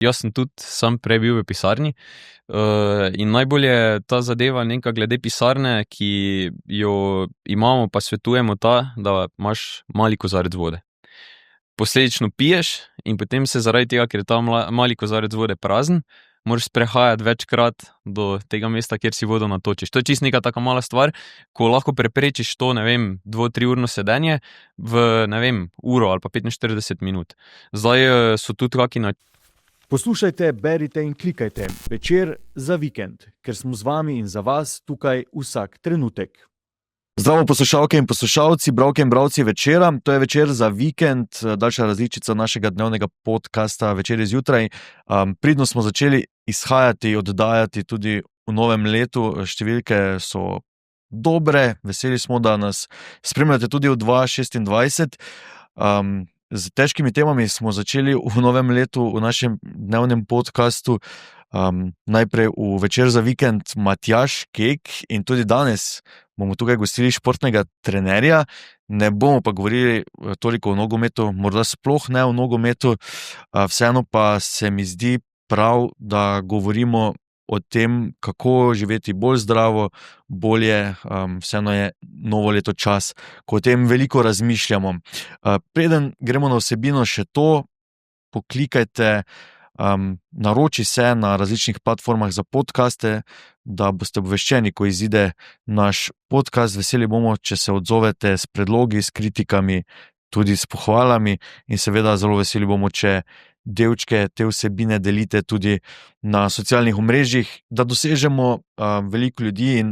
Jaz sem tudi sam prej bil v pisarni in najbolj je ta zadeva neka glede pisarne, ki jo imamo, pa svetujemo ta, da imaš mali kozarec vode. Posledično piješ in potem se zaradi tega, ker je ta mali kozarec vode prazen, moraš sprehajati večkrat do tega mesta, kjer si vodo natočiš. To je čisto neka taka mala stvar, ko lahko preprečiš to, 2-3 urno sedenje v, uro ali pa 45 minut. Zdaj so tudi kaki Poslušajte, berite in klikajte Večer za vikend, ker smo z vami in za vas tukaj vsak trenutek. Zdravo poslušalke in poslušalci, bralke in bralci Večera. To je Večer za vikend, daljša različica našega dnevnega podcasta Večer zjutraj. Pridno smo začeli izhajati, oddajati tudi v novem letu. Številke so dobre, veseli smo, da nas spremljate tudi v 2026. Z težkimi temami smo začeli v novem letu v našem dnevnem podcastu. Najprej v Večer za vikend Matjaž Kek in tudi danes bomo tukaj gostili športnega trenerja. Ne bomo pa govorili toliko o nogometu, morda sploh ne o nogometu, vseeno pa se mi zdi prav, da govorimo o tem, kako živeti bolj zdravo, bolje, vseeno je novo leto čas, ko o tem veliko razmišljamo. Preden gremo na vsebino še to, poklikajte, naroči se na različnih platformah za podcaste, da boste obveščeni, ko izide naš podcast. Veseli bomo, če se odzovete s predlogi, s kritikami, tudi s pohvalami in seveda zelo veseli bomo, če delčke te vsebine delite tudi na socialnih omrežjih, da dosežemo veliko ljudi in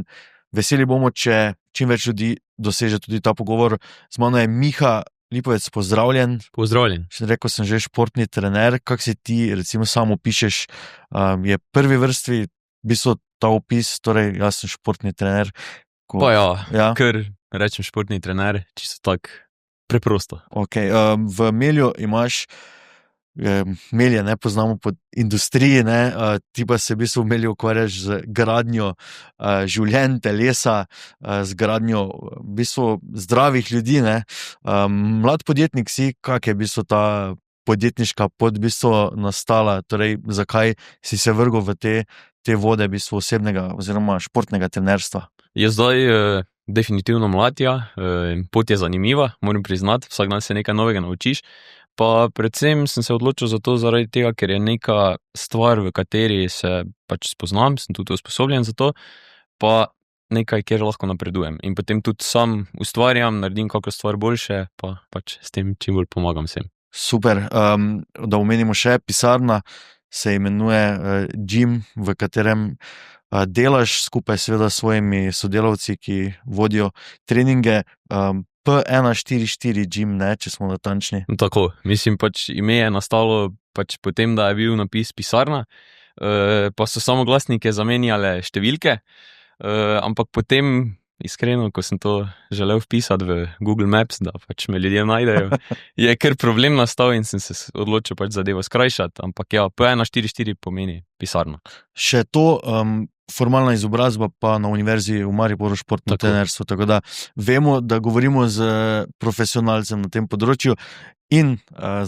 veseli bomo, če čim več ljudi doseže tudi ta pogovor. Z mano je Miha Lipovec, pozdravljen. Pozdravljen. Rekel sem že športni trener, kak si ti recimo sam opišeš, je prvi vrstvi v bistvu ta opis, torej jaz sem športni trener. Pa ja, ker rečem športni trener, čisto tako preprosto. Okay. V Melju imaš Melje, ne poznamo pod industriji, ne, ti pa se v bistvu v Melju ukvarjaš z gradnjo življenj, telesa, z gradnjo v bistvu zdravih ljudi, ne. Mlad podjetnik si, kak je v bistvu ta podjetniška pot v bistvu nastala, torej zakaj si se vrgel v te vode v bistvu osebnega oziroma športnega trenerstva? Je zdaj definitivno mlad, pot je zanimiva, moram priznati, vsak dan se nekaj novega naučiš. Pa predvsem sem se odločil za to zaradi tega, ker je neka stvar, v kateri se pač spoznam, sem tudi usposobljen za to, pa nekaj, kjer lahko napredujem. In potem tudi sam ustvarjam, naredim kakšno stvar boljše, pa pač s tem čim bolj pomagam vsem. Super, da omenimo še, pisarna se imenuje Gym, v katerem delaš skupaj seveda s svojimi sodelavci, ki vodijo treninge, P144 Gym, ne, če smo natančni. Tako, mislim pač ime je nastalo pač potem, da je bil napis pisarna, pa so samoglasnike zamenjale številke, ampak potem, iskreno, ko sem to želel vpisati v Google Maps, da pač me ljudje najdejo, je kar problem nastal in sem se odločil pač zadevo skrajšati, ampak ja, P144 pomeni pisarna. Še to, formalna izobrazba pa na univerzi v Mariboru športno trenerstvo, tako da vemo, da govorimo z profesionalcem na tem področju. In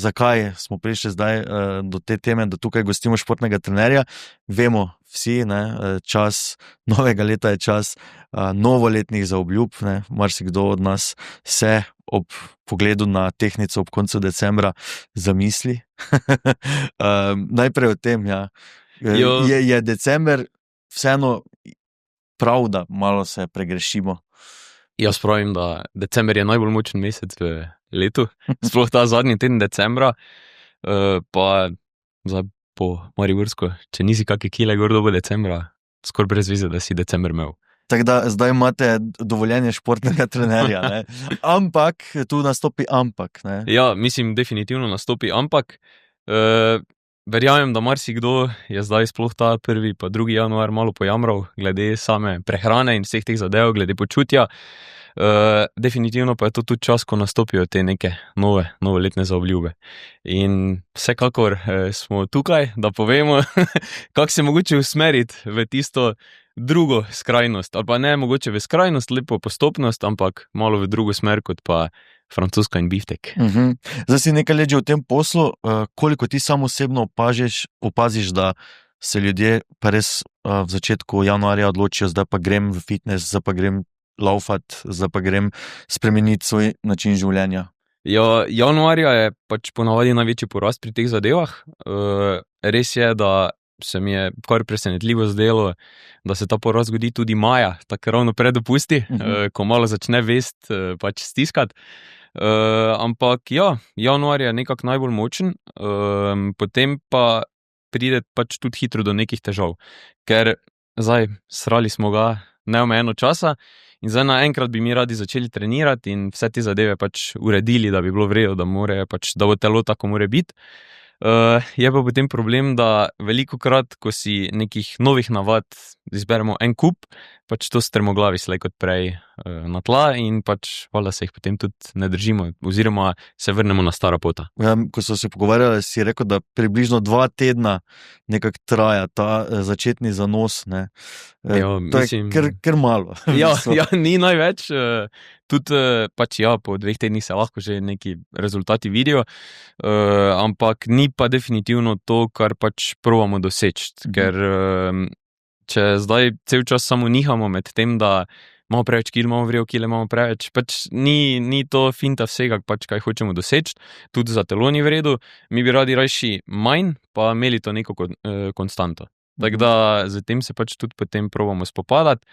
zakaj smo prišli zdaj do te teme, da tukaj gostimo športnega trenerja? Vemo vsi, ne, čas novega leta je čas novoletnih zaobljub, ne, marsikdo od nas se ob pogledu na tehtnico ob koncu decembra zamisli. Najprej o tem, je december vseeno prav, da malo se pregrešimo. Jaz pravim, da december je najbolj močen mesec v letu, sploh ta zadnji teden decembra, pa zdaj po mariborsko, če nisi kakšne kile gor dobo decembra, skoraj brez veze, da si december imel. Tako da zdaj imate dovoljenje športnega trenerja, ne? Ampak, tu nastopi ampak, ne? Ja, mislim, definitivno nastopi ampak. Verjamem, da marsikdo je zdaj sploh ta 1. pa 2. januar malo pojamral glede same prehrane in vseh teh zadev, glede počutja. Definitivno pa je to tudi čas, ko nastopijo te neke novoletne zaobljube. In vsekakor smo tukaj, da povemo, kako se mogoče usmeriti v tisto drugo skrajnost, ali pa ne mogoče v skrajnost, lepo postopnost, ampak malo v drugo smer, kot pa francoska in biftek. Zdaj si nekaj let že v tem poslu, koliko ti sam osebno opaziš, da se ljudje pa res v začetku januarja odločijo, zdaj pa grem v fitness, zdaj pa grem laufat, zdaj pa grem spremeniti svoj način življenja? Ja, januarja je pač ponavadi največji porast pri teh zadevah. Res je, da se mi je kar presenetljivo zdelo, da se ta porast zgodi tudi maja, tako ravno pred dopusti, ko malo začne vest pač stiskati. Ampak ja, januar je nekako najbolj močen, potem pa pride pač tudi hitro do nekih težav, ker zdaj srali smo ga neomejeno časa in zdaj naenkrat bi mi radi začeli trenirati in vse te zadeve pač uredili, da bi bilo v redu, da bo telo tako more biti. Je pa potem problem, da velikokrat, ko si nekih novih navad izberemo en kup, pač to strmoglavi slej kot prej na tla in pač valjda se jih potem tudi ne držimo oziroma se vrnemo na stara pota. Ko so se pogovarjali, si rekel, da približno 2 tedna nekako traja ta začetni zanos, ne? To je kar malo. Ja, ni največ. Tudi pač po 2 tednih se lahko že neki rezultati vidijo, ampak ni pa definitivno to, kar pač probamo doseči, ker če zdaj cel čas samo nihamo med tem, da imamo preveč kil, imamo vrejo kile, imamo preveč, pač ni to finta vsega, pač kaj hočemo doseči, tudi za telo ni v redu, mi bi radi rajši manj, pa imeli to neko konstanto. Tako da z tem se pač tudi potem probamo spopadati,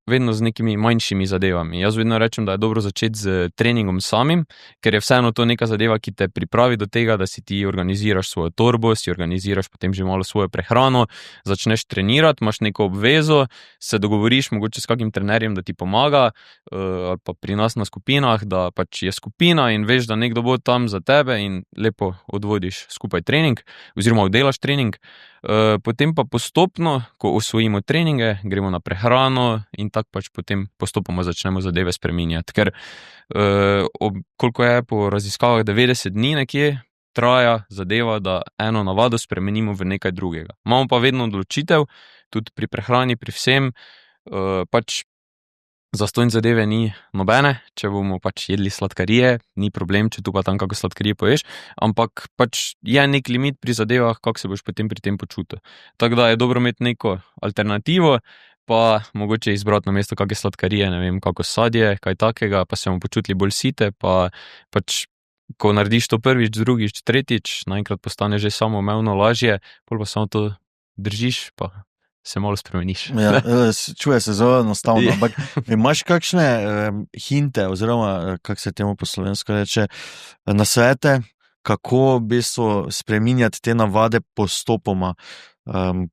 vedno z nekimi manjšimi zadevami. Jaz vedno rečem, da je dobro začeti z treningom samim, ker je vseeno to neka zadeva, ki te pripravi do tega, da si ti organiziraš svojo torbo, si organiziraš potem že malo svojo prehrano, začneš trenirati, imaš neko obvezo, se dogovoriš mogoče s kakim trenerjem, da ti pomaga, ali pa pri nas na skupinah, da pač je skupina in veš, da nekdo bo tam za tebe in lepo odvodiš skupaj trening oziroma oddelaš trening. Potem pa postopno, ko osvojimo treninge, gremo na prehrano in tako pač potem postopoma začnemo zadeve spreminjati, ker koliko je po raziskavah 90 dni nekje traja zadeva, da eno navado spremenimo v nekaj drugega. Imamo pa vedno odločitev, tudi pri prehrani, pri vsem, pač zastonj zadeve ni nobene, če bomo pač jedli sladkarije, ni problem, če tu pa tam kako sladkarije poješ, ampak pač je nek limit pri zadevah, kako se boš potem pri tem počutil. Tako da je dobro imeti neko alternativo, pa mogoče izbrati na mesto kakšne sladkarije, ne vem, kako sadje, kaj takega, pa se bomo počutili bolj site, pa pač ko narediš to prvič, drugič, tretjič, naenkrat postane že samoumevno lažje, pol pa samo to držiš, pa se malo spremeniš. Ja, čuje se zelo enostavno, ampak imaš kakšne hinte, oziroma, kako se temu po slovensko reče, nasvete, kako v bistvu spreminjati te navade postopoma,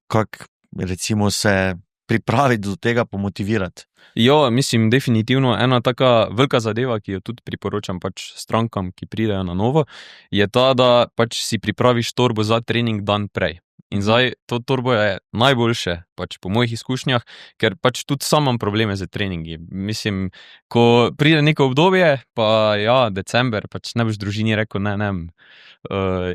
kako recimo se pripraviti do tega, pomotivirati? Ja, mislim, definitivno ena taka velika zadeva, ki jo tudi priporočam pač strankam, ki pridejo na novo, je ta, da pač si pripraviš torbo za trening dan prej. In zdaj, to torbo je najboljše, pač po mojih izkušnjah, ker pač tudi sam imam probleme z treningi. Mislim, ko pride neko obdobje, pa december, pač ne boš družini rekel, ne.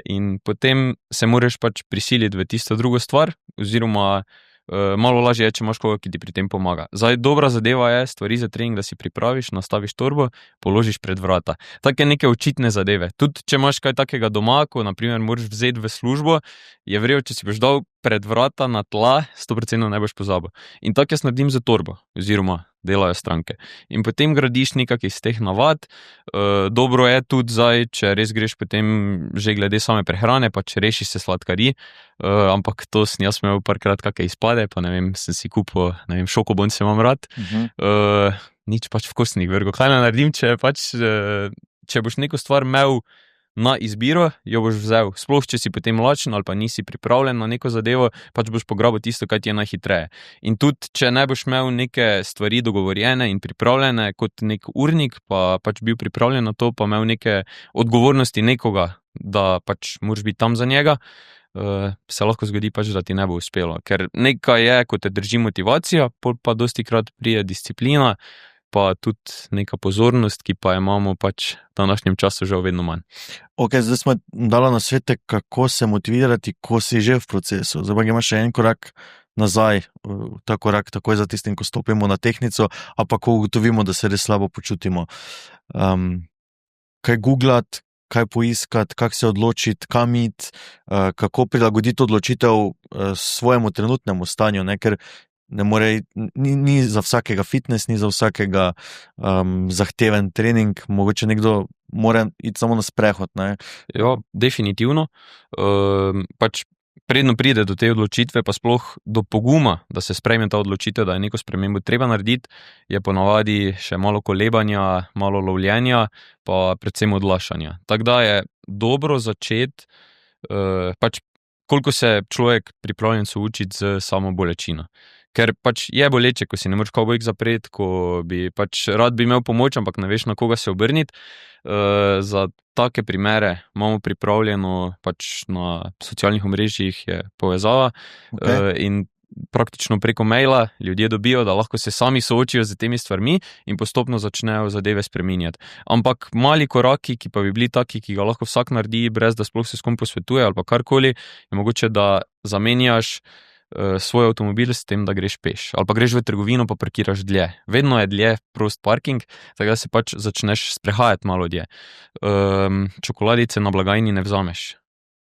In potem se moraš pač prisiliti v tisto drugo stvar, oziroma malo lažje je, če imaš koga, ki ti pri tem pomaga. Zdaj, dobra zadeva je stvari za trening, da si pripraviš, nastaviš torbo, položiš pred vrata. Take neke očitne zadeve. Tudi, če imaš kaj takega doma, ko naprimer moraš vzeti v službo, je v redu, če si boš dal pred vrata na tla, 100% ne boš pozabil. In tako jaz naredim za torbo, oziroma delajo stranke. In potem gradiš nekak iz teh navad. Dobro je tudi zdaj, če res greš potem že glede same prehrane, pa če rešiš se sladkarij, ampak to sem jaz imel parkrat kakšne izpade, pa ne vem, sem si kupil, ne vem, šokobon se imam rad. Nič pač vkusnih vrgo. Kaj ne naredim, če boš neko stvar imel na izbiro, jo boš vzel. Sploh, če si potem lačen ali pa nisi pripravljen na neko zadevo, pač boš pograbil tisto, kaj ti je najhitreje. In tudi, če ne boš imel neke stvari dogovorjene in pripravljene kot nek urnik, pa pač bil pripravljen na to, pa imel neke odgovornosti nekoga, da pač moraš biti tam za njega, se lahko zgodi pač, da ti ne bo uspelo. Ker nekaj je, ko te drži motivacija, pol pa dostikrat pride disciplina, pa tudi neka pozornost, ki pa imamo pač v današnjem času žal vedno manj. Ok, zdaj smo dali nasvete, kako se motivirati, ko si že v procesu. Zdaj pa imaš še en korak nazaj, ta korak takoj za tistim, ko stopimo na tehtnico, a pa ko ugotovimo, da se res slabo počutimo. Kaj googlati, kaj poiskati, kako se odločiti, kam iti, kako prilagoditi odločitev svojemu trenutnemu stanju, ne? Ker ne more, ni za vsakega fitness, ni za vsakega zahteven trening, mogoče nekdo mora iti samo na sprehod. Ne? Ja, definitivno. Pač predno pride do te odločitve, pa sploh do poguma, da se sprejme ta odločitev, da je neko spremembo treba narediti, je ponavadi še malo kolebanja, malo lovljenja, pa predvsem odlašanja. Tako da je dobro začeti, pač koliko se človek pripravljen soočiti z samo bolečino. Ker pač je boleče, ko si ne moreš kavbojk zapreti, ko bi pač rad bi imel pomoč, ampak ne veš, na koga se obrniti. Za take primere imamo pripravljeno, pač na socialnih omrežjih je povezava, in praktično preko maila ljudje dobijo, da lahko se sami soočijo z temi stvarmi in postopno začnejo zadeve spreminjati. Ampak mali koraki, ki pa bi bili taki, ki ga lahko vsak naredi, brez da sploh se s kom posvetuje ali pa karkoli, je mogoče, da zamenjaš svoj avtomobil s tem, da greš peš. Ali pa greš v trgovino, pa parkiraš dlje. Vedno je dlje prost parking, tako da se pač začneš sprehajati malo dlje. Čokoladice na blagajni ne vzameš.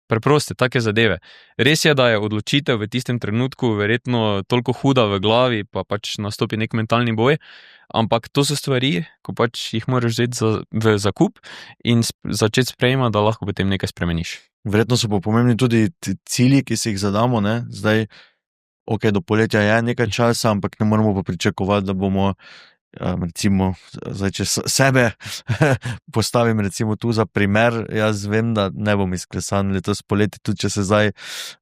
Preproste, take zadeve. Res je, da je odločitev v tistem trenutku verjetno toliko huda v glavi, pa pač nastopi nek mentalni boj, ampak to so stvari, ko pač jih moraš vzeti v zakup in začeti sprejemati, da lahko potem nekaj spremeniš. Verjetno so pa pomembni tudi cilji, ki si jih zadamo, ne? Zdaj, do poletja je nekaj časa, ampak ne moramo pa pričakovati, da bomo, recimo, zdaj, če sebe postavim recimo tu za primer, jaz vem, da ne bom izklesan letos poleti, tudi če se zdaj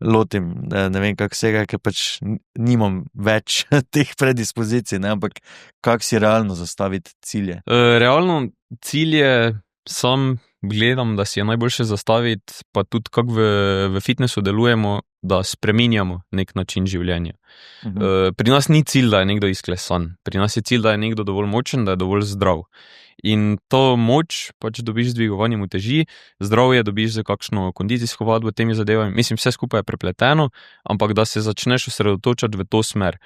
lotim, ne vem kak vsega, ker pač nimam več teh predispozicij, ne? Ampak kak si realno zastaviti cilje? Realno cilje sam gledam, da si je najboljše zastaviti, pa tudi kako v fitnessu delujemo, da spreminjamo nek način življenja. Pri nas ni cilj, da je nekdo izklesan. Pri nas je cilj, da je nekdo dovolj močen, da je dovolj zdrav. In to moč pač dobiš z dvigovanjem uteži, zdravje dobiš z kakšno kondicijsko vadbo, temi zadevami. Mislim, vse skupaj je prepleteno, ampak da se začneš osredotočati v to smer.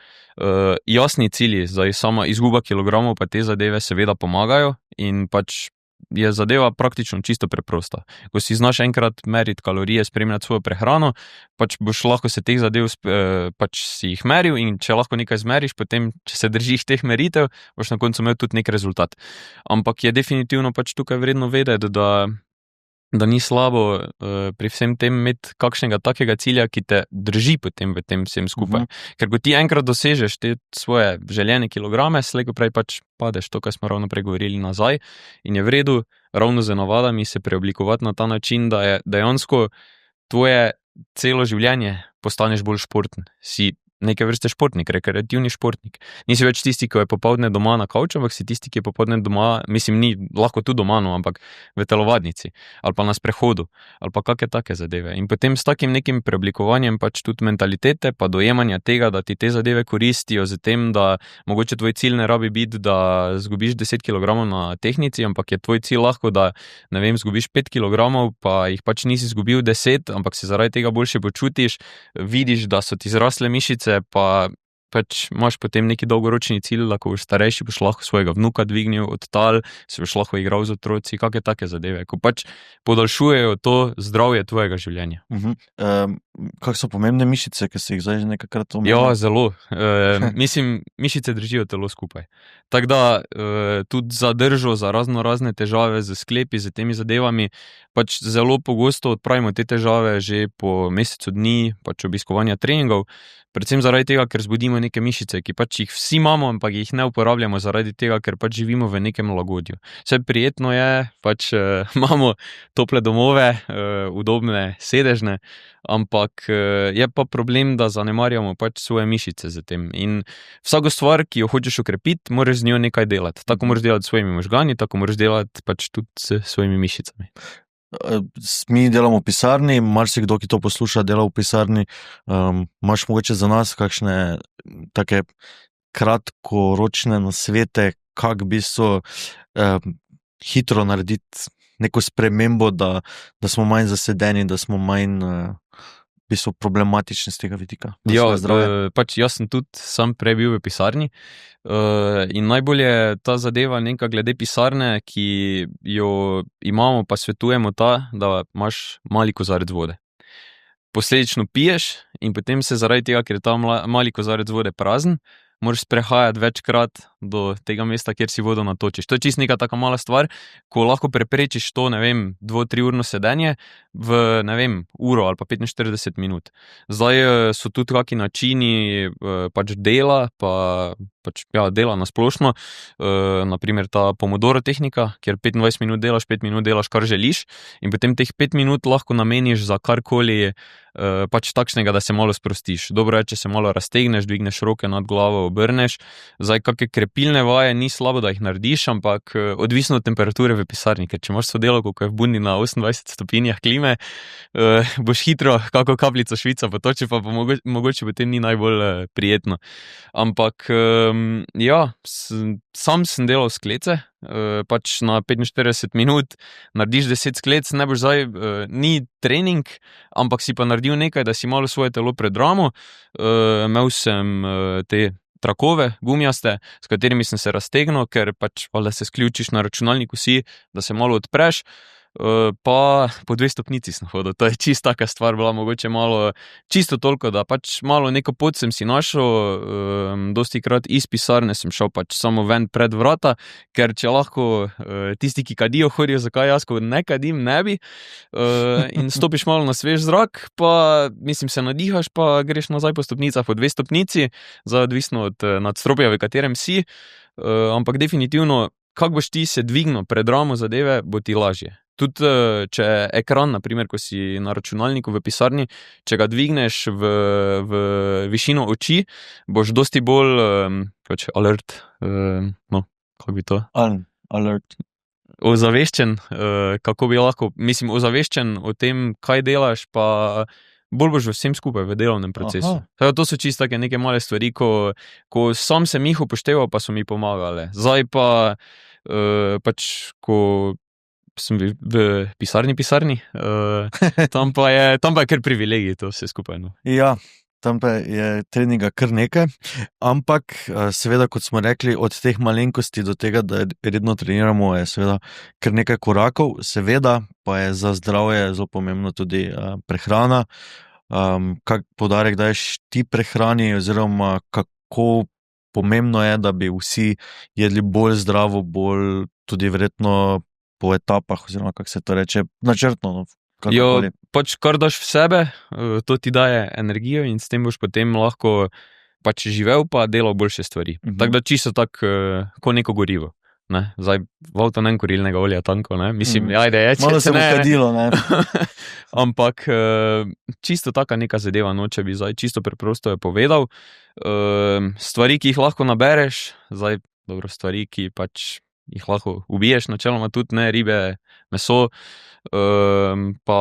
Jasni cilji, zdaj sama izguba kilogramov, pa te zadeve seveda pomagajo in pač je zadeva praktično čisto preprosta. Ko si znaš enkrat meriti kalorije, spremljati svojo prehrano, pač boš lahko se teh zadev pač si jih meril in če lahko nekaj zmeriš, potem, če se držiš teh meritev, boš na koncu imel tudi nek rezultat. Ampak je definitivno pač tukaj vredno vedeti, da ni slabo pri vsem tem imeti kakšnega takega cilja, ki te drži potem v tem vsem skupaj. Ker ko ti enkrat dosežeš te svoje željene kilograme, slej ko prej pač padeš, to, kar smo ravno pregovorili nazaj, in je v redu ravno z navadami se preoblikovati na ta način, da je dejansko tvoje celo življenje postaneš bolj športen. Si neke vrste športnik, rekreativni športnik. Nisi več tisti, ki je popoldne doma na kavču, ampak si tisti, ki je popoldne doma, mislim, ni lahko tu doma, no, ampak v telovadnici, ali pa na sprehodu, ali pa kakšne take zadeve. In potem s takim nekim preoblikovanjem pač tudi mentalitete, pa dojemanja tega, da ti te zadeve koristijo z tem, da mogoče tvoj cilj ne rabi biti, da zgubiš 10 kg na tehtnici, ampak je tvoj cilj lahko, da, ne vem, zgubiš 5 kg, pa jih pač nisi zgubil 10, ampak se zaradi tega boljše počutiš, vidiš, da so ti zrasle mišice, pa pač imaš potem neki dolgoročni cilj, da ko boš starejši, boš lahko svojega vnuka dvignil od tal, se boš lahko igral z otroci, kakšne take zadeve, ko pač podaljšujejo to zdravje tvojega življenja. Kako so pomembne mišice, ki si jih zdaj že nekajkrat omenil? Ja, zelo. Mislim, mišice držijo telo skupaj. Tako da tudi za držo, za razne težave z sklepi, z temi zadevami, pač zelo pogosto odpravimo te težave že po mesecu dni, pač obiskovanja treningov, predvsem zaradi tega, ker zbudimo neke mišice, ki pač jih vsi imamo, ampak jih ne uporabljamo zaradi tega, ker pač živimo v nekem lagodju. Vse prijetno je, pač imamo tople domove, udobne sedežne, ampak je pa problem, da zanemarjamo pač svoje mišice z tem. In vsako stvar, ki jo hočeš okrepiti, moraš z njo nekaj delati. Tako moraš delati s svojimi možgani, tako moraš delati pač tudi s svojimi mišicami. Mi delamo v pisarni, marsikdo, ki to posluša, dela v pisarni. Imaš mogoče za nas kakšne take kratkoročne nasvete, kako bi so hitro narediti neko spremembo, da smo manj zasedeni, da smo manj v bistvu problematične z tega vidika? Ja, pač jaz sem tudi sam prej bil v pisarni in najbolj je ta zadeva neka glede pisarne, ki jo imamo, pa svetujemo ta, da imaš mali kozarec vode. Posledično piješ in potem se zaradi tega, ker je ta mali kozarec vode prazen, moraš sprehajati večkrat do tega mesta, kjer si vodo natočiš. To je čisto neka taka mala stvar, ko lahko preprečiš to, 2-3 urno sedenje v, uro ali pa 45 minut. Zdaj so tudi kakšni načini pač dela, dela na splošno, naprimer ta Pomodoro tehnika, kjer 25 minut delaš, 5 minut delaš, kar želiš, in potem teh 5 minut lahko nameniš za karkoli pač takšnega, da se malo sprostiš. Dobro je, če se malo raztegneš, dvigneš roke nad glavo, obrneš. Zdaj, kakšne krepilne vaje ni slabo, da jih narediš, ampak odvisno od temperature v pisarni, ker če imaš sodelavko, ko je v bundi na 28 stopinjah klime, boš hitro kako kapljico švica potočil, pa mogoče potem ni najbolj prijetno. Ampak sam sem delal sklece, pač na 45 minut narediš 10 sklec, ne boš zdaj, ni trening, ampak si pa naredil nekaj, da si malo svoje telo predramo. Imel sem te trakove, gumijaste, s katerimi sem se raztegnil, ker pač da se sključiš na računalniku si, da se malo odpreš, pa po 2 stopnici sem hodil. To je čisto taka stvar bila, mogoče malo, čisto toliko, da pač malo neko pot sem si našel, dostikrat iz pisarne sem šel pač samo ven pred vrata, ker če lahko tisti, ki kadijo, hodijo, zakaj jaz, ko ne kadim, ne bi, in stopiš malo na svež zrak, pa se nadihaš, pa greš nazaj po stopnicah, po 2 stopnici, odvisno od nadstropja, v katerem si, ampak definitivno, kako boš ti se dvignil pred ramo zadeve, bo ti lažje. Tudi če ekran, naprimer, ko si na računalniku v pisarni, če ga dvigneš v višino oči, boš dosti bolj alert, kako bi to? Alert. Ozaveščen, kako bi lahko, ozaveščen o tem, kaj delaš, pa bolj boš vsem skupaj v delovnem procesu. To so čisto take neke male stvari, ko sam sem jih upošteval, pa so mi pomagale. Zdaj pa pač, ko sem v pisarni, tam pa je kar privilegij to vse skupaj. No. Ja, tam pa je treninga kar nekaj, ampak seveda, kot smo rekli, od teh malenkosti do tega, da redno treniramo, je seveda kar nekaj korakov, seveda pa je za zdravje zelo pomembno tudi prehrana. Kak poudarek daješ ti prehrani, oziroma kako pomembno je, da bi vsi jedli bolj zdravo, bolj tudi verjetno po etapah, oziroma kako se to reče, načrtno. Pač kar daš v sebe, to ti daje energijo in s tem boš potem lahko pač živel pa delal boljše stvari. Tako da čisto tako, ko neko gorivo. Ne? Zdaj, v avto nem kurilnega olja tanko, ne? Ajde, malo se bo kadilo, ne? Ampak čisto taka neka zadeva, če bi zdaj čisto preprosto je povedal. Stvari, ki jih lahko nabereš, zdaj, dobro, stvari, ki pač jih lahko ubiješ, načeloma tudi, ne, ribe, meso, pa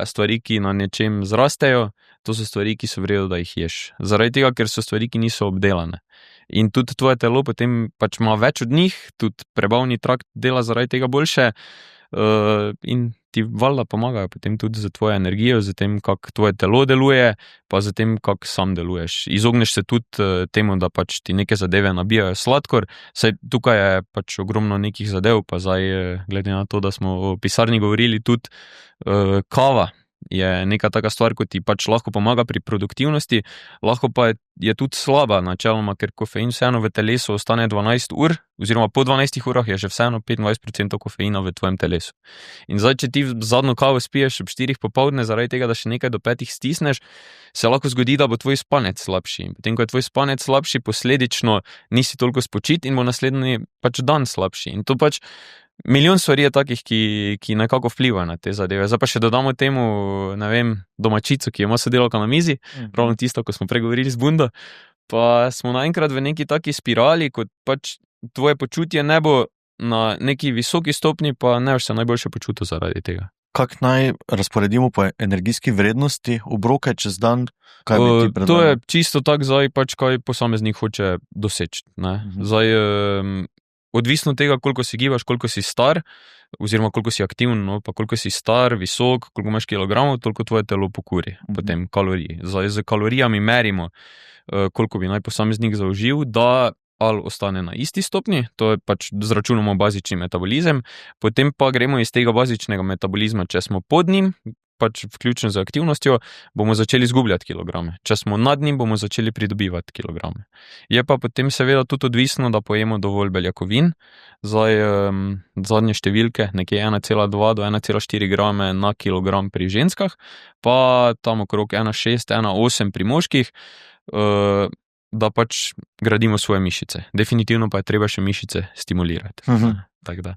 stvari, ki na nečem zrastejo, to so stvari, ki so v redu, da jih ješ. Zaradi tega, ker so stvari, ki niso obdelane. In tudi tvoje telo potem pač ima več od njih, tudi prebavni trakt dela zaradi tega boljše, in ti valjda pomagajo potem tudi za tvojo energijo, za tem, kako tvoje telo deluje, pa za tem, kako sam deluješ. Izogneš se tudi temu, da pač ti neke zadeve nabijajo sladkor, saj tukaj je pač ogromno nekih zadev, pa zdaj, glede na to, da smo o pisarni govorili, tudi kava je neka taka stvar, ko ti pač lahko pomaga pri produktivnosti, lahko pa je tudi slaba načeloma, ker kofein vseeno v telesu ostane 12 ur, oziroma po 12 urah je že vseeno 25% kofeina v tvojem telesu. In zdaj, če ti zadnjo kavo spiješ ob 4 popoldne, zaradi tega, da še nekaj do 5 stisneš, se lahko zgodi, da bo tvoj spanec slabši. In potem, ko je tvoj spanec slabši, posledično nisi toliko spočit in bo naslednji pač dan slabši. In to pač milijon stvari je takih, ki nekako vplivajo na te zadeve. Zdaj pa še dodamo temu, domačico, ki ima sodelavka na mizi, pravno tisto, ko smo pregovorili z bundo, pa smo naenkrat v neki taki spirali, kot pač tvoje počutje ne bo na neki visoki stopni, pa ne boš se najboljše počutil zaradi tega. Kako naj razporedimo po energijski vrednosti obroke čez dan? Kaj bi ti predlagal? To je čisto tak zdaj, pač kaj posameznik hoče doseči. Zdaj, odvisno od tega, koliko si gibaš, koliko si star, oziroma koliko si aktiven, no, pa koliko si star, visok, koliko imaš kilogramov, toliko tvoje telo pokuri, potem kalorij. Zdaj z kalorijami merimo, koliko bi naj posameznik zaužil, da ali ostane na isti stopnji, to je pač zračunamo bazični metabolizem, potem pa gremo iz tega bazičnega metabolizma, če smo pod njim, pač vključno z aktivnostjo, bomo začeli izgubljati kilograme. Če smo nad njim, bomo začeli pridobivati kilograme. Je pa potem seveda tudi odvisno, da pojemo dovolj beljakovin. Zdaj, zadnje številke, nekje 1,2 do 1,4 grame na kilogram pri ženskah, pa tam okrog 1,6, 1,8 pri moških, da pač gradimo svoje mišice. Definitivno pa je treba še mišice stimulirati.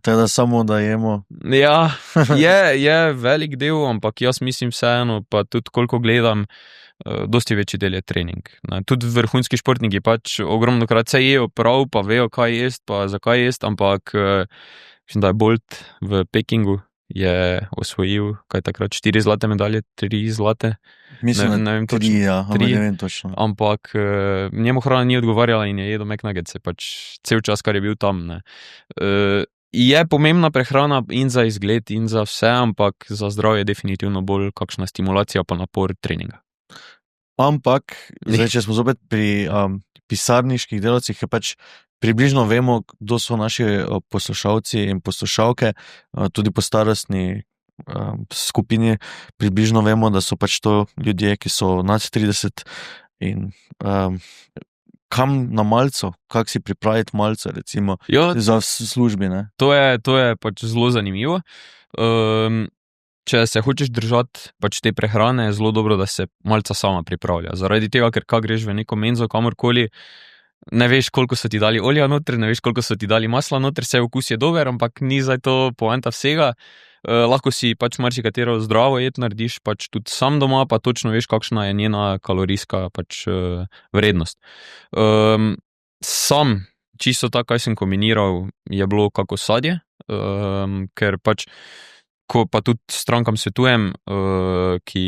Teda samo, da jemo. Ja, je velik del, ampak jaz mislim vseeno, pa tudi koliko gledam, dosti večji del je trening. Tudi vrhunski športniki pač ogromno krat se jejo prav, pa vejo, kaj jest, pa zakaj jest, ampak mislim, da je Bolt v Pekingu je osvojil, kaj takrat, 4 zlate medalje, 3 zlate. Mislim, ne vem 3, točno. ja, ampak 3, ne vem točno. Ampak njemu hrana ni odgovarjala in je jedel McNuggets, pač cel čas, kar je bil tam. Ne. Je pomembna prehrana in za izgled in za vse, ampak za zdravje je definitivno bolj kakšna stimulacija pa napor treninga. Ampak, zdaj, če smo zopet pri pisarniških delavcih, je pač približno vemo, kdo so naši poslušalci in poslušalke, tudi po starostni skupini, približno vemo, da so pač to ljudje, ki so nad 30 in kam na malco, kako si pripraviti malco, recimo, za službi, ne? To je pač zelo zanimivo. Če se hočeš držati pač te prehrane, je zelo dobro, da se malca sama pripravlja. Zaradi tega, ker kaj greš v neko menzo, kamorkoli, ne veš, koliko so ti dali olja noter, ne veš, koliko so ti dali masla noter, vse okus je dober, ampak ni zdaj to poanta vsega. Lahko si pač marsikatero zdravo jed narediš, pač tudi sam doma, pa točno veš, kakšna je njena kalorijska pač vrednost. Sam, čisto tako, kaj sem kombiniral, je bilo kako sadje, ker pač ko pa tudi strankam svetujem, ki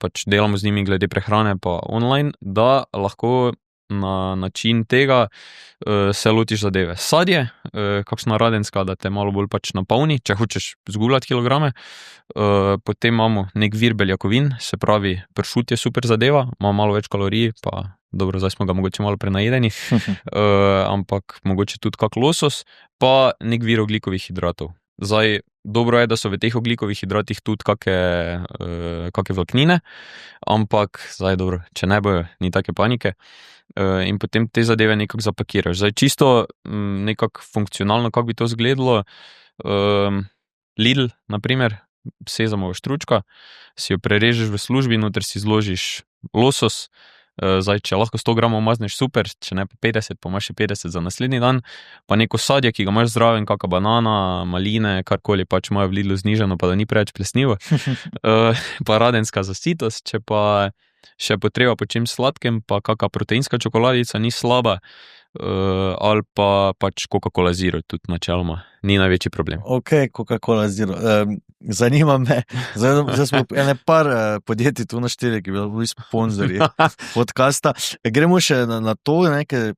pač delamo z njimi glede prehrane pa online, da lahko na način tega se lotiš zadeve. Sadje, kakšna radenska, da te malo bolj pač napolni, če hočeš zgubljati kilograme. Potem imamo nek vir beljakovin, se pravi, pršut je super zadeva, ima malo več kalorij, pa dobro, zdaj smo ga mogoče malo prenajedeni, ampak mogoče tudi kak losos, pa nek vir ogljikovih hidratov. Zdaj, dobro je, da so v teh ogljikovih hidratih tudi kake vlaknine, ampak zdaj dobro, če ne bojo, ni take panike. In potem te zadeve nekako zapakiraš. Zdaj, čisto nekako funkcionalno, kako bi to izgledalo, Lidl, na primer, sezamova štručka, si jo prerežeš v službi, noter si zložiš losos. Zdaj, če lahko 100 gramov mazneš, super, če ne pa 50, pa imaš še 50 za naslednji dan, pa neko sadje, ki ga imaš zraven, kakšna banana, maline, karkoli pač imajo v Lidlu znižano, pa da ni preveč plesnivo, pa radenska za sitost, če pa še potreba po čem sladkem, pa kakšna proteinska čokoladica ni slaba, ali pa pač Coca-Cola Zero, tudi načeloma, ni največji problem. Ok, Coca-Cola Zero. Zanima me, zdaj smo ene par podjetij tu našteli, ki bi bili sponzorji podcasta. Gremo še na to, ker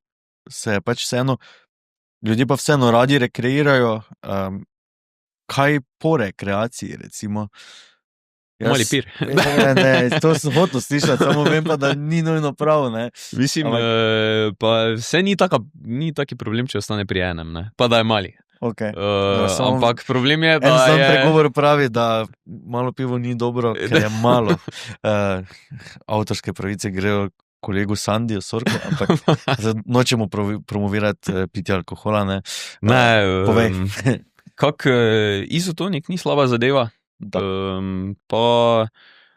se pač vseeno, ljudje pa vseeno radi rekreirajo. Kaj po rekreaciji, recimo? Mali pir. Ne, to sem hotel slišati, samo vem pa, da ni nujno prav, ne. Mislim, pa vse ni taki problem, če ostane pri enem, ne, pa da je mali. Okay. Ampak problem je, da je... pregovor pravi, da malo pivo ni dobro, ker je malo. Avtorske pravice grejo kolegu Sandiju Sorko, ampak nočemo promovirati pitja alkohola, ne. Ne, povej. Kak izotonik ni slaba zadeva. Pa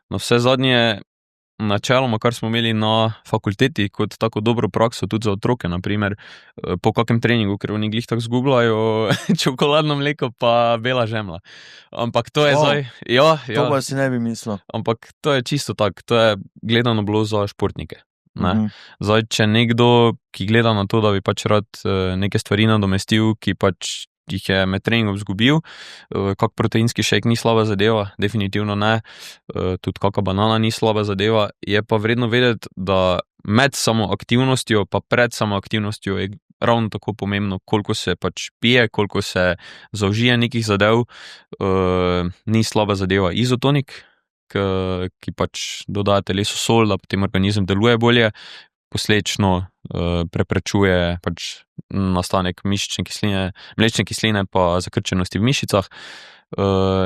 na vse zadnje načeloma, kar smo imeli na fakulteti kot tako dobro prakso tudi za otroke, naprimer po kakem treningu, ker oni glih tako zgubljajo čokoladno mleko pa bela žemla. Ampak to je zdaj... To pa si ne bi mislil. Ampak to je čisto tako, to je gledano bilo za športnike. Ne? Zdaj, če nekdo, ki gleda na to, da bi pač rad neke stvari nadomestil, ki pač jih je med treningom zgubil, kak proteinski šejk ni slaba zadeva, definitivno ne, tudi kaka banana ni slaba zadeva, je pa vredno vedeti, da med samo aktivnostjo pa pred samo aktivnostjo je ravno tako pomembno, koliko se pač pije, koliko se zaužije nekih zadev. Ni slaba zadeva izotonik, ki pač dodaja telesu sol, da potem organizem deluje bolje, posledično preprečuje pač nastanek mišične kisline, mlečne kisline pa zakrčenosti v mišicah.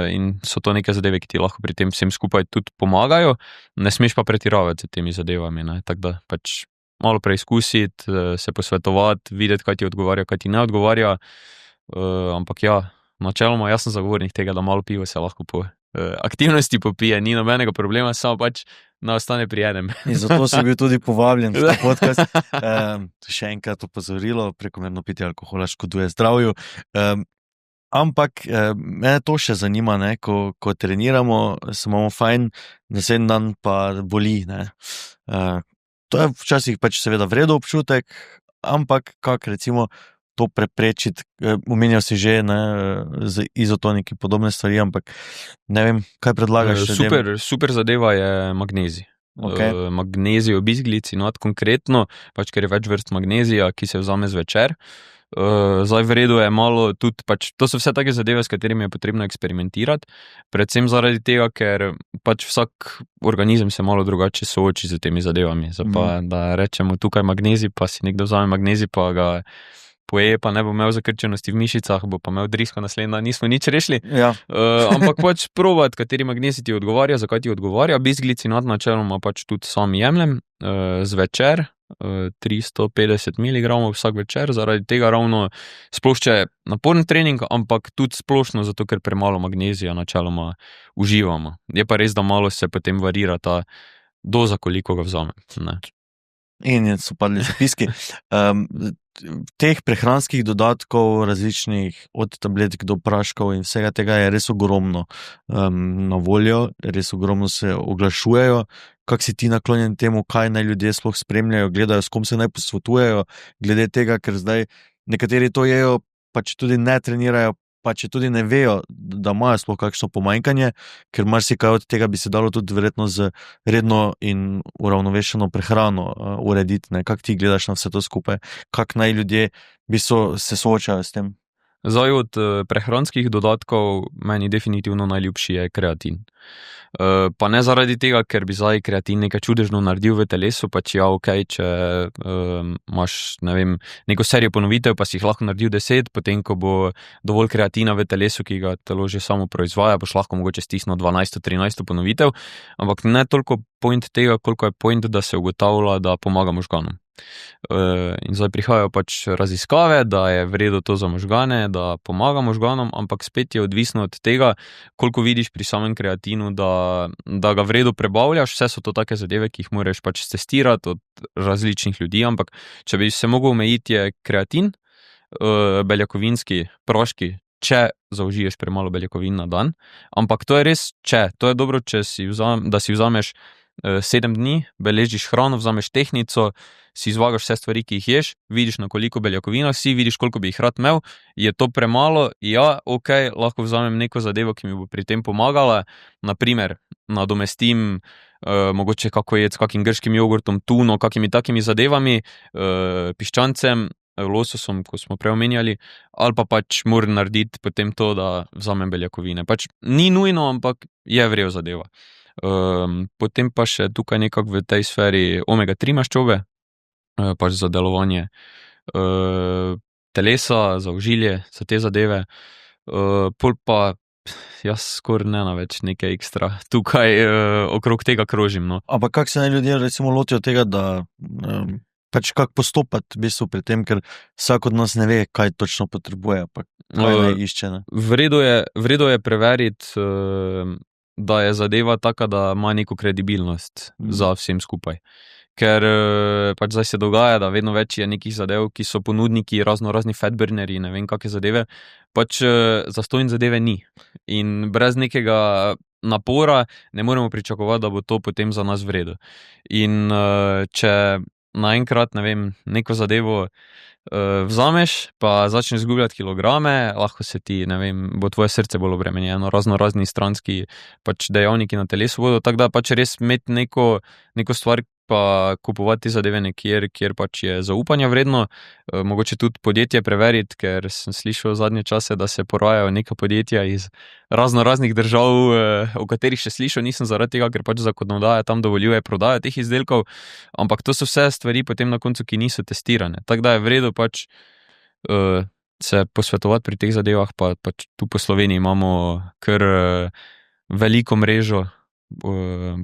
In so to neke zadeve, ki ti lahko pri tem vsem skupaj tudi pomagajo. Ne smeš pa pretiravati s temi zadevami, ne? Tako da pač malo preizkusiti, se posvetovati, videti, kaj ti odgovarja, kaj ti ne odgovarja. Ampak ja, načeloma jaz sem zagovornik tega, da malo pivo se lahko po aktivnosti popije, ni nobenega problema, samo pač ne ostane pri enem. In zato si bil tudi povabljen v ta podcast. Še enkrat opozorilo, prekomerno pitje alkohola škoduje zdravju. Ampak mene to še zanima, ne? Ko treniramo, se imamo fajn, naslednji dan pa boli. Ne? To je včasih pač seveda v redu občutek, ampak kako recimo to preprečiti, omenjal si že, ne, z izotoniki podobne stvari, ampak ne vem, kaj predlagaš? Super zadeva je magnezij. Okay. Magnezij bisglicinoat konkretno, pač ker je več vrst magnezija, ki se vzame zvečer. Zdaj v redu je malo tudi, pač to so vse take zadeve, s katerimi je potrebno eksperimentirati, predvsem zaradi tega, ker pač vsak organizem se malo drugače sooči z temi zadevami. Zdaj pa, da rečemo tukaj magnezij, pa si nekdo vzame magnezij, pa ga poje, pa ne bo imel zakrčenosti v mišicah, bo pa imel drisko naslednji dan, nismo nič rešili. Ja. Ampak pač probati, kateri magnezij ti odgovarja, zakaj ti odgovarja. Bisglicinat načeloma pač tudi sam jemljem zvečer, 350 mg vsak večer, zaradi tega ravno sploh če je naporen trening, ampak tudi splošno zato, ker premalo magnezija načeloma uživamo. Je pa res, da malo se potem varira ta doza, koliko ga vzamem. Ne. In so padli zapiski. Teh prehranskih dodatkov, različnih od tabletk do praškov in vsega tega je res ogromno na voljo, res ogromno se oglašujejo. Kako si ti naklonjen temu, kaj naj ljudje sploh spremljajo, gledajo, s kom se naj posvetujejo, glede tega, ker zdaj nekateri to jejo, pa če tudi ne trenirajo, pa če tudi ne vejo, da imajo sploh kakšno pomanjkanje, ker marsikaj od tega bi se dalo tudi verjetno z redno in uravnovešeno prehrano urediti. Kako ti gledaš na vse to skupaj? Kako naj ljudje se soočajo s tem? Zdaj od prehranskih dodatkov meni definitivno najljubši je kreatin. Pa ne zaradi tega, ker bi zdaj kreatin nekaj čudežno naredil v telesu, pač ja, ok, če imaš, ne vem, neko serijo ponovitev, pa si jih lahko naredil 10, potem, ko bo dovolj kreatina v telesu, ki ga telo že samo proizvaja, boš lahko mogoče stisnil 12-13 ponovitev, ampak ne toliko point tega, koliko je point, da se ugotavlja, da pomaga možganom. In zdaj prihajajo pač raziskave, da je v redu to za možgane, da pomaga možganom, ampak spet je odvisno od tega, koliko vidiš pri samem kreatinu, da ga v redu prebavljaš. Vse so to take zadeve, ki jih moraš pač testirati od različnih ljudi, ampak če bi se mogel omejiti, je kreatin, beljakovinski, praški, če zaužiješ premalo beljakovin na dan, ampak to je res, to je dobro, da si vzameš 7 dni, beležiš hrano, vzameš tehnico, si izvagaš vse stvari, ki jih ješ, vidiš, na koliko beljakovinah si, vidiš, koliko bi jih rad imel, je to premalo, ja, ok, lahko vzamem neko zadevo, ki mi bo pri tem pomagala, naprimer, nadomestim mogoče kako jed s kakim grškim jogurtom, tuno, kakimi takimi zadevami, piščancem, lososom, ko smo prej omenjali, ali pa pač moram narediti potem to, da vzamem beljakovine. Pač ni nujno, ampak je vrejo zadeva. Potem pa še tukaj nekako v tej sferi omega-3 maščobe, pač za delovanje telesa, za ožilje, za te zadeve. Pol pa jaz skoraj ne več nekaj ekstra tukaj okrog tega krožim. No. Ampak kako se naj ljudje recimo lotijo tega, da pač kako postopati v bistvu pri tem, ker vsak od nas ne ve, kaj točno potrebuje, pa kaj naj išče. Ne? V redu je preveriti, da je zadeva taka, da ima neko kredibilnost za vsem skupaj. Ker pač zdaj se dogaja, da vedno več je nekih zadev, ki so ponudniki, razni fatburnerji, ne vem kakve zadeve, pač zastonj zadeve ni. In brez nekega napora ne moremo pričakovati, da bo to potem za nas v redu. In če naenkrat, ne vem, neko zadevo vzameš, pa začneš izgubljati kilograme, lahko se ti, ne vem, bo tvoje srce bolj obremenjeno, razni stranski pač dejavniki na telesu bodo, tako da pač res imeti neko stvar, pa kupovati te zadeve nekjer, kjer pač je zaupanja vredno, mogoče tudi podjetje preveriti, ker sem slišal v zadnje čase, da se porajajo neka podjetja iz raznih držav, o katerih še slišal nisem zaradi tega, ker pač zakonodaja tam dovoljuje prodajo teh izdelkov, ampak to so vse stvari potem na koncu, ki niso testirane. Tako da je v redu pač se posvetovati pri teh zadevah, pa pač tu po Sloveniji imamo kar veliko mrežo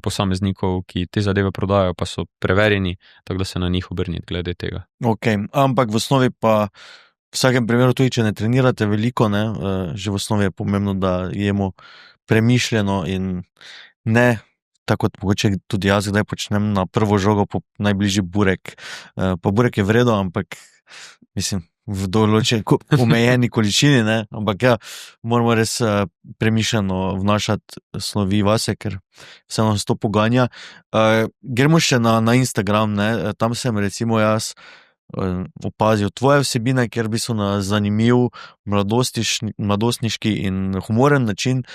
posameznikov, ki te zadeve prodajajo, pa so preverjeni, tako da se na njih obrniti glede tega. Ok, ampak v osnovi pa v vsakem primeru tudi, če ne trenirate veliko, ne, že v osnovi je pomembno, da jemo premišljeno in ne, tako kot mogoče tudi jaz, kdaj počnem na prvo žogo po najbližji burek. Pa burek je vredo, ampak mislim, v določeni omejeni količini, ne? Ampak ja, moramo res premišljeno vnašati snovi vase, ker se nas to poganja. Gremo še na Instagram, ne? Tam sem recimo jaz opazil tvoje vsebine, ker bi so na zanimiv, mladostniški in humoren način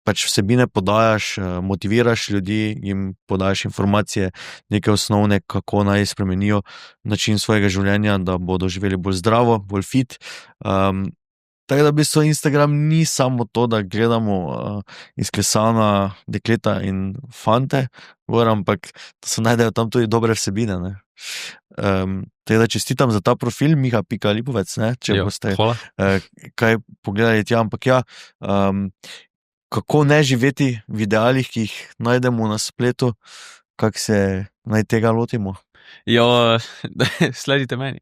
pač vsebine podajaš, motiviraš ljudi, jim podajaš informacije, neke osnovne, kako naj spremenijo način svojega življenja, da bodo živeli bolj zdravo, bolj fit. Tako da v bistvu Instagram ni samo to, da gledamo izklesana dekleta in fante, ampak da se najdejo tam tudi dobre vsebine. Ne? Tako da čestitam za ta profil, Miha.Lipovec, ne? Če boste kaj pogledali tja, ampak ja, kako ne živeti v idealih, ki jih najdemo na spletu, kako se naj tega lotimo? Ja, sledite meni.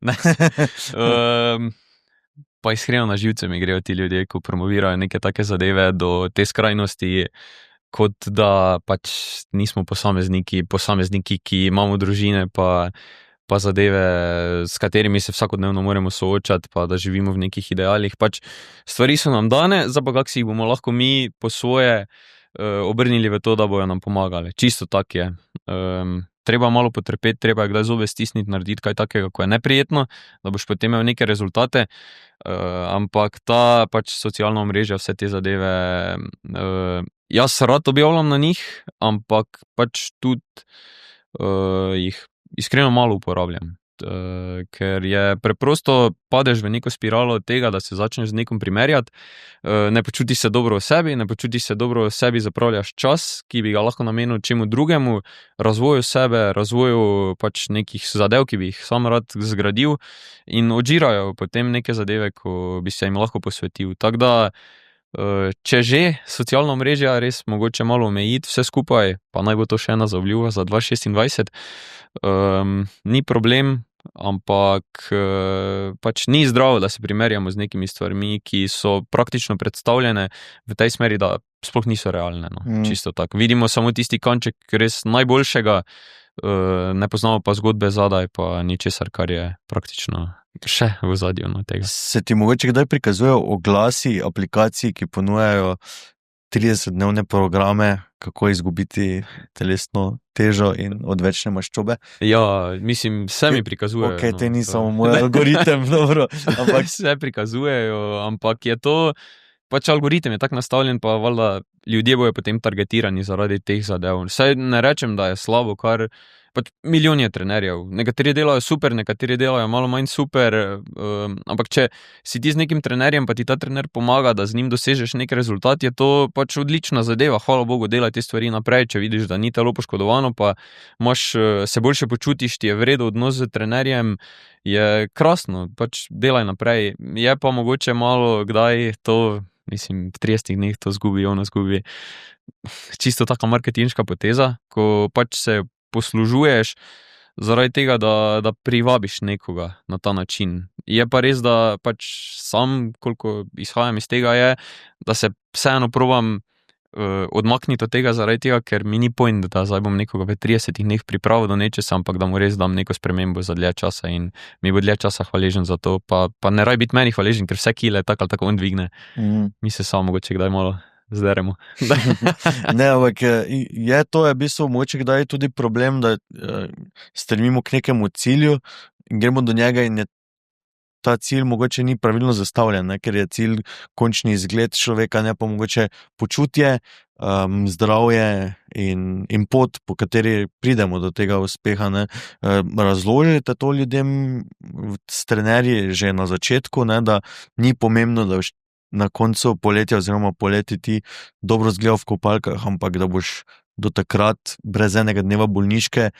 Pa iskreno na živce mi grejo ti ljudje, ko promovirajo neke take zadeve do te skrajnosti, kot da pač nismo posamezniki, ki imamo družine, pa zadeve, s katerimi se vsakodnevno moramo soočati, pa da živimo v nekih idealih. Pač stvari so nam dane, zdaj pa kako si jih bomo lahko mi po svoje obrnili v to, da bojo nam pomagale. Čisto tak je. Treba malo potrpeti, treba je kdaj zobe stisniti, narediti kaj takega, ko je neprijetno, da boš potem imel neke rezultate, ampak ta pač socialna omrežja, vse te zadeve, jaz rad objavljam na njih, ampak pač tudi jih iskreno malo uporabljam, ker je preprosto padeš v neko spiralo tega, da se začneš z nekom primerjati, ne počutiš se dobro v sebi, zapravljaš čas, ki bi ga lahko namenil čemu drugemu, razvoju sebe, razvoju pač nekih zadev, ki bi jih sam rad zgradil, in odžirajo potem neke zadeve, ko bi se jim lahko posvetil. Tako da če že socialna omrežja res mogoče malo omejiti vse skupaj, pa naj bo to še ena zaobljuba za 2026, ni problem, ampak pač ni zdravo, da se primerjamo z nekimi stvarmi, ki so praktično predstavljene v tej smeri, da sploh niso realne. No. Čisto tako. Vidimo samo tisti kanček res najboljšega, ne poznamo pa zgodbe zadaj, pa ničesar, kar je praktično še v ozadju tega. Se ti mogoče kdaj prikazujejo oglasi aplikacij, ki ponujajo 30-dnevne programe, kako izgubiti telesno težo in odvečne maščobe? Ja, mislim, vse mi prikazujejo. Ok, te ni samo moj algoritem, dobro. Ampak vse prikazujejo, ampak je to, pač algoritem je tak nastavljen, pa valjda ljudje bojo potem targetirani zaradi teh zadev. Saj ne rečem, da je slabo, kar pač milijon je trenerjev. Nekateri delajo super, nekateri delajo malo manj super, ampak če si ti z nekim trenerjem, pa ti ta trener pomaga, da z njim dosežeš nek rezultat, je to pač odlična zadeva. Hvala Bogu, delaj te stvari naprej, če vidiš, da ni telo poškodovano, pa se boljše počutiš, ti je v redu odnos z trenerjem, je krasno, pač delaj naprej. Je pa mogoče malo kdaj to, mislim, v 30 dneh to zgubi, čisto taka marketinška poteza, ko pač se poslužuješ zaradi tega, da privabiš nekoga na ta način. Je pa res, da pač sam, koliko izhajam iz tega, je, da se vseeno probam odmakniti od tega zaradi tega, ker mi ni point, da zdaj bom nekoga v 30 dneh pripravil do nečesa, ampak da mu res dam neko spremembo za dlje časa in mi bo dlje časa hvaležen za to, pa ne rabi biti meni hvaležen, ker vse kile tako ali tako on dvigne. Mi se samo mogoče kdaj malo zderemo. Ne, ampak je v bistvu mogoče kdaj tudi problem, da stremimo k nekemu cilju in gremo do njega in je ta cilj mogoče ni pravilno zastavljen, ne? Ker je cilj končni izgled človeka, ne pa mogoče počutje, zdravje in pot, po kateri pridemo do tega uspeha. Ne? Razložite to ljudem, s trenerji že na začetku, ne? Da ni pomembno, da boš na koncu poletja oziroma poleti ti dobro zgledal v kopalkah, ampak da boš do takrat brez enega dneva bolniške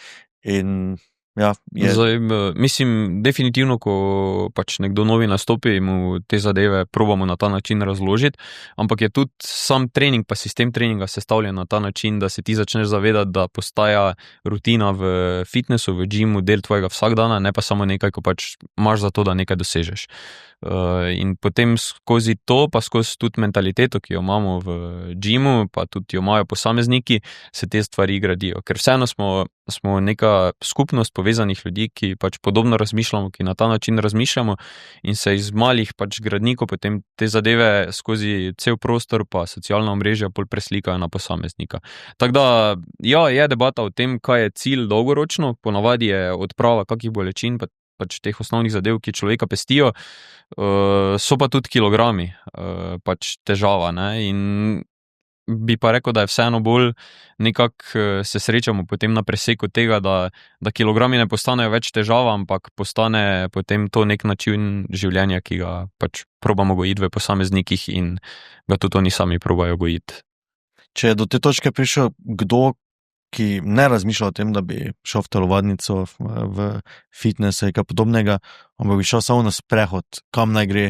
in ja, Zdaj, mislim, definitivno, ko pač nekdo novi nastopi, mu te zadeve probamo na ta način razložiti, ampak je tudi sam trening pa sistem treninga sestavljen na ta način, da se ti začneš zavedati, da postaja rutina v fitnessu, v džimu del tvojega vsakdana, ne pa samo nekaj, ko pač imaš za to, da nekaj dosežeš. In potem skozi to, pa skozi tudi mentaliteto, ki jo imamo v džimu, pa tudi jo imajo posamezniki, se te stvari gradijo. Ker vseeno smo neka skupnost povezanih ljudi, ki pač podobno razmišljamo, ki na ta način razmišljamo in se iz malih pač gradnikov potem te zadeve skozi cel prostor pa socialna omrežja bolj preslikajo na posameznika. Tako da, ja, je debata o tem, kaj je cilj dolgoročno, ponavadi je odprava kakih bolečin, pač teh osnovnih zadev, ki človeka pestijo, so pa tudi kilogrami, pač težava, ne, in bi pa rekel, da je vseeno bolj nekako se srečamo potem na preseku tega, da kilogrami ne postanejo več težava, ampak postane potem to nek način življenja, ki ga pač probamo gojiti v posameznikih in ga tudi oni sami probajo gojiti. Če je do te točke prišel kdo, ki ne razmišlja o tem, da bi šel v telovadnico, v fitness ali kaj podobnega, ampak bi šel samo na sprehod, kam naj gre,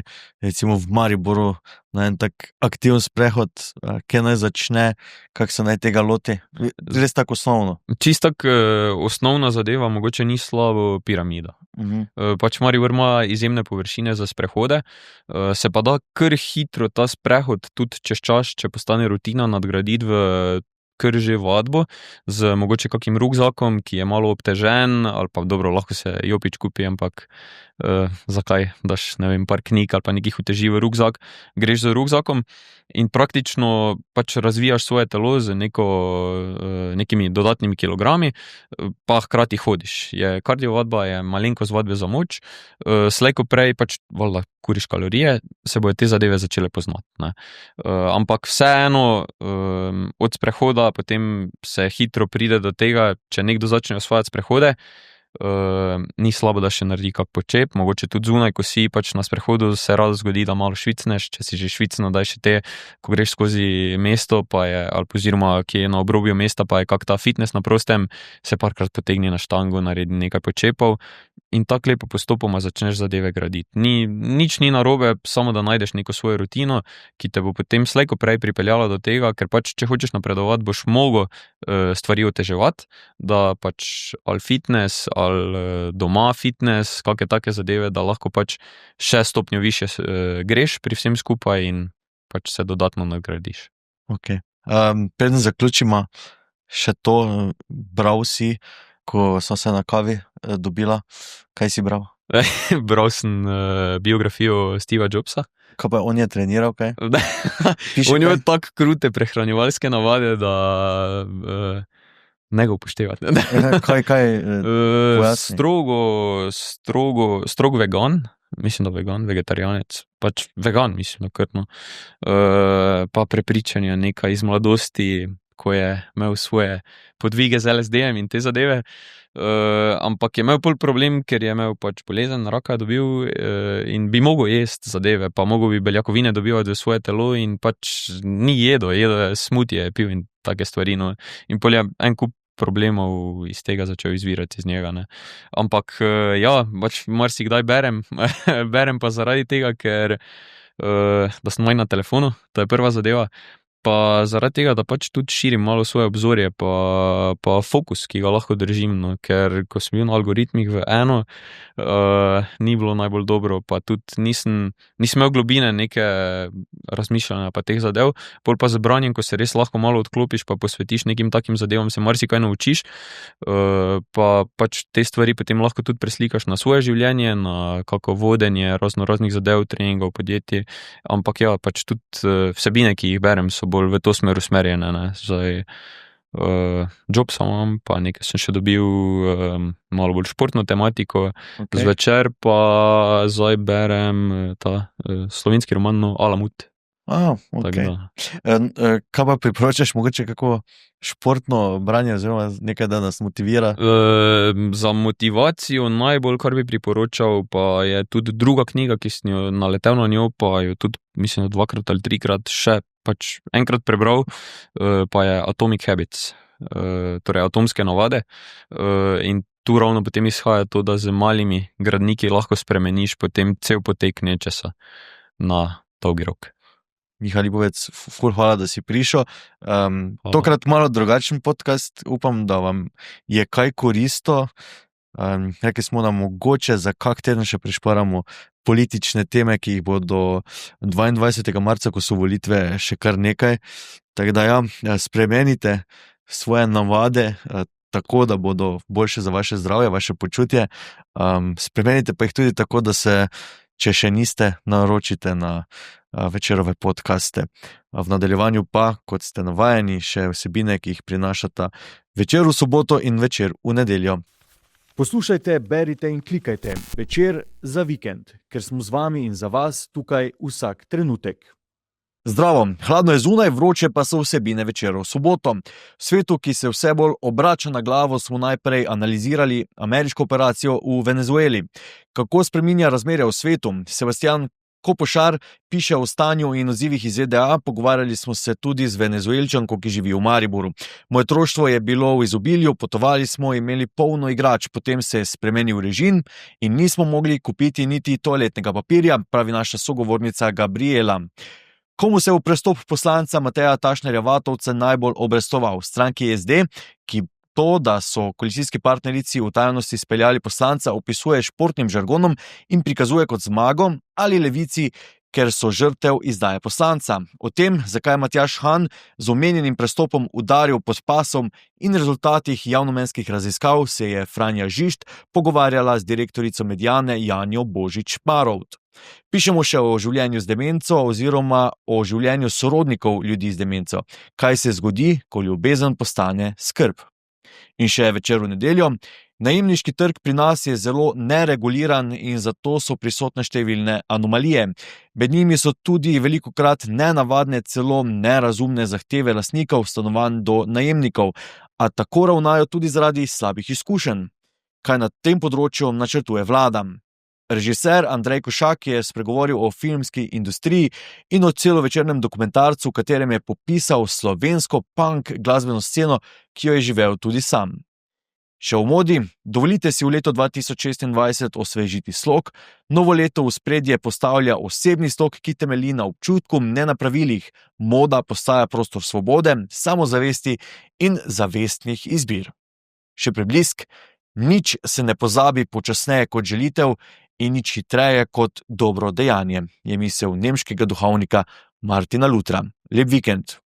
recimo v Mariboru, na en tak aktiven sprehod, kje naj začne, kako se naj tega loti, res tako osnovno. Čisto osnovna zadeva, mogoče ni slabo piramida. Pač Maribor ima izjemne površine za sprehode, se pa da kar hitro ta sprehod tudi čez čas, če postane rutina, nadgraditi v kar že vadbo, z mogoče kakim rukzakom, ki je malo obtežen, ali pa dobro, lahko se jopič kupi, ampak zakaj daš, ne vem, par knjig ali pa nekih uteži v rukzak, greš z rukzakom in praktično pač razvijaš svoje telo z nekimi dodatnimi kilogrami, pa hkrati hodiš. Kardiovadba je malenkost vadbe za moč, slej ko prej pač valjda kuriš kalorije, se bojo te zadeve začele poznati, ne. Ampak vseeno od sprehoda potem se hitro pride do tega, če nekdo začne osvajati sprehode, ni slabo, da še naredi kak počep, mogoče tudi zunaj, ko si pač na sprehodu, se rado zgodi, da malo švicneš, če si že švicno, daj še te, ko greš skozi mesto, pa je, ali oziroma ki je na obrobju mesta, pa je kak ta fitness na prostem, se parkrat potegni na štango, naredi nekaj počepov in tako lepo postopoma začneš zadeve graditi. Nič ni narobe, samo da najdeš neko svojo rutino, ki te bo potem slej ko prej pripeljala do tega, ker pač, če hočeš napredovati, boš mogel stvari oteževati, da pač ali fitness, ali doma fitness, kakšne take zadeve, da lahko pač še stopnjo više greš pri vsem skupaj in pač se dodatno nadgradiš. Ok. Preden zaključimo še to, bral si, ko smo se na kavi dobila, kaj si bral? Bral sem biografijo Steva Jobsa. Kaj pa on je treniral, kaj? On je tako krute prehranjevalske navade, da ne ga upoštevati. Kaj strogo vegan, mislim, da vegan, vegetarijanec, pač vegan, mislim, nakrtno. Pa prepričanje nekaj iz mladosti, ko je imel svoje podvige z LSD-jem in te zadeve, ampak je imel pol problem, ker je imel pač bolezen, raka dobil in bi mogel jesti zadeve, pa mogel bi beljakovine dobivati v svoje telo in pač ni jedel smutije, pil in take stvari, no. In pol je en kup problemov iz tega začel izvirati iz njega, ne. Ampak ja, pač marsikdaj berem, berem pa zaradi tega, ker da sem manj na telefonu, to je prva zadeva, pa zaradi tega, da pač tudi širim malo svoje obzorje, pa fokus, ki ga lahko držim, no, ker ko sem bil na algoritmih v eno, ni bilo najbolj dobro, pa tudi nisem imel globine neke razmišljanja pa teh zadev, pol pa z branjem, ko se res lahko malo odklopiš, pa posvetiš nekim takim zadevam, se marsikaj naučiš, pa pač te stvari potem lahko tudi preslikaš na svoje življenje, na kako vodenje raznih zadev, treningov, podjetij, ampak ja, pač tudi vsebine, ki jih berem, so bolj v to smer usmerjene, ne. Zdaj, Jobsa imam, pa nekaj sem še dobil malo bolj športno tematiko. Okay. Zvečer pa zdaj berem ta slovenski roman Alamut. Okay. Kaj pa priporočaš, mogoče kako športno branje, oziroma nekaj, da nas motivira? Za motivacijo najbolj, kar bi priporočal, pa je tudi druga knjiga, ki sem jo naletel na njo, pa jo tudi, mislim, 2 ali 3 še pač enkrat prebral, pa je Atomic Habits, torej atomske navade. In tu ravno potem izhaja to, da z malimi gradniki lahko spremeniš potem cel potek nečesa na dolgi rok. Miha Lipovec, ful hvala, da si prišel. Tokrat malo drugačen podcast, upam, da vam je kaj koristo. Rekli smo, da mogoče za kak teden še prišparamo politične teme, ki jih bo do 22. marca, ko so volitve, še kar nekaj. Tako da spremenite svoje navade tako, da bodo boljše za vaše zdravje, vaše počutje. Spremenite pa jih tudi tako, da se, če še niste, naročite na Večerove podcaste. V nadaljevanju pa, kot ste navajeni, še vsebine, ki jih prinašata Večer v soboto in Večer v nedeljo. Poslušajte, berite in klikajte Večer za vikend, ker smo z vami in za vas tukaj vsak trenutek. Zdravo, hladno je zunaj, vroče pa so vsebine Večera v soboto. V svetu, ki se vse bolj obrača na glavo, smo najprej analizirali ameriško operacijo v Venezueli. Kako spreminja razmerja v svetu? Sebastian Kopošar piše o stanju in odzivih iz ZDA, pogovarjali smo se tudi z Venezuelčanko, ki živi v Mariboru. Moje otroštvo je bilo v izobilju, potovali smo, imeli polno igrač, potem se je spremenil režim in nismo mogli kupiti niti toaletnega papirja, pravi naša sogovornica Gabriela. Komu se je v prestop poslanca Mateja Tašnerja Vatovca najbolj obrestoval? Stranki SD, ki to, da so koalicijski partnerici v tajnosti speljali poslanca, opisuje športnim žargonom in prikazuje kot zmago, ali Levici, ker so žrtev izdaje poslanca. O tem, zakaj je Matjaž Han z omenjenim prestopom udaril pod pasom in rezultatih javnomenskih raziskav, se je Franja Žižt pogovarjala z direktorico Mediane Janjo Božič-Parovt. Pišemo še o življenju z demenco oziroma o življenju sorodnikov ljudi z demenco. Kaj se zgodi, ko ljubezen postane skrb? In še Večer v nedeljo. Najemniški trg pri nas je zelo nereguliran in zato so prisotne številne anomalije. Med njimi so tudi velikokrat nenavadne, celo nerazumne zahteve lastnikov stanovanj do najemnikov, a tako ravnajo tudi zaradi slabih izkušenj. Kaj na tem področju načrtuje vlada? Režiser Andrej Košak je spregovoril o filmski industriji in o celovečernem dokumentarcu, v katerem je popisal slovensko punk glasbeno sceno, ki jo je živel tudi sam. Še v modi, dovolite si v leto 2026 osvežiti slog. Novo leto v spredje postavlja osebni slog, ki temelji na občutku, ne na pravilih. Moda postaja prostor svobode, samozavesti in zavestnih izbir. Še preblisk, nič se ne pozabi počasneje kot želitev in nič hitreje kot dobro dejanje, je misel nemškega duhovnika Martina Lutra. Lep vikend.